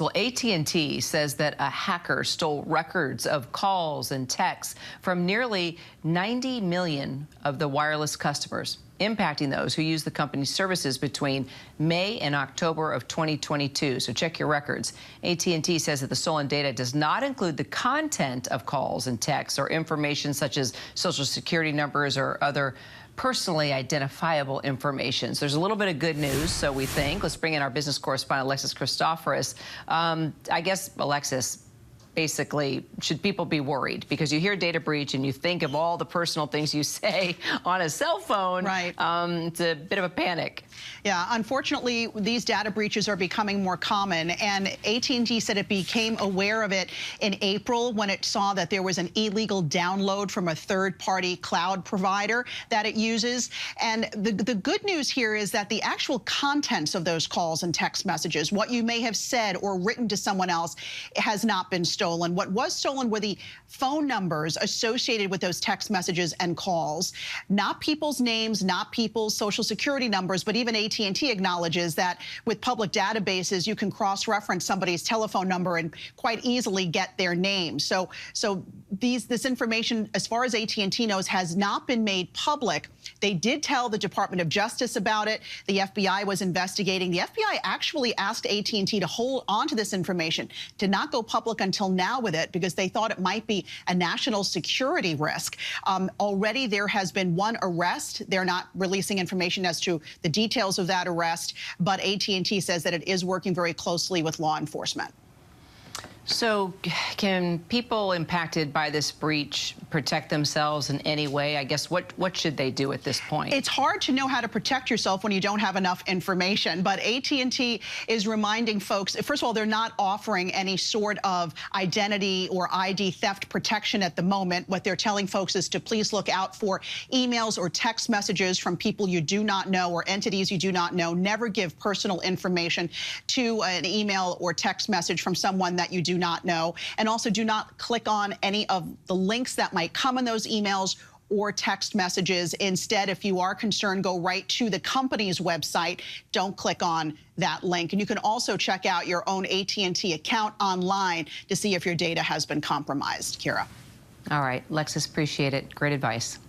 Well, AT&T says that a hacker stole records of calls and texts from nearly 90 million of the wireless customers, impacting those who use the company's services between May and October of 2022. So check your records. AT&T says that the stolen data does not include the content of calls and texts or information such as social security numbers or other personally identifiable information. So there's a little bit of good news, so we think. Let's bring in our business correspondent, Alexis Christoforous. I guess, Alexis, basically, should people be worried? Because you hear data breach and you think of all the personal things you say on a cell phone. Right. It's a bit of a panic. Yeah, unfortunately, these data breaches are becoming more common, and AT&T said it became aware of it in April when it saw that there was an illegal download from a third-party cloud provider that it uses. And the good news here is that the actual contents of those calls and text messages, what you may have said or written to someone else, has not been stolen. What was stolen were the phone numbers associated with those text messages and calls, not people's names, not people's social security numbers, but even AT&T acknowledges that with public databases, you can cross-reference somebody's telephone number and quite easily get their name. So this information, as far as AT&T knows, has not been made public. They did tell the Department of Justice about it. The FBI was investigating. The FBI actually asked AT&T to hold on to this information, to not go public until now with it, because they thought it might be a national security risk. Already there has been one arrest. They're not releasing information as to the details of that arrest, but AT&T says that it is working very closely with law enforcement. So can people impacted by this breach protect themselves in any way? I guess what should they do at this point? It's hard to know how to protect yourself when you don't have enough information, but AT&T is reminding folks, first of all, they're not offering any sort of identity or ID theft protection at the moment. What they're telling folks is to please look out for emails or text messages from people you do not know or entities you do not know. Never give personal information to an email or text message from someone that you do not know, and also do not click on any of the links that might come in those emails or text messages. Instead, if you are concerned, go right to the company's website. Don't click on that link. And you can also check out your own AT&T account online to see if your data has been compromised. Kira. All right, Alexis, appreciate it. Great advice.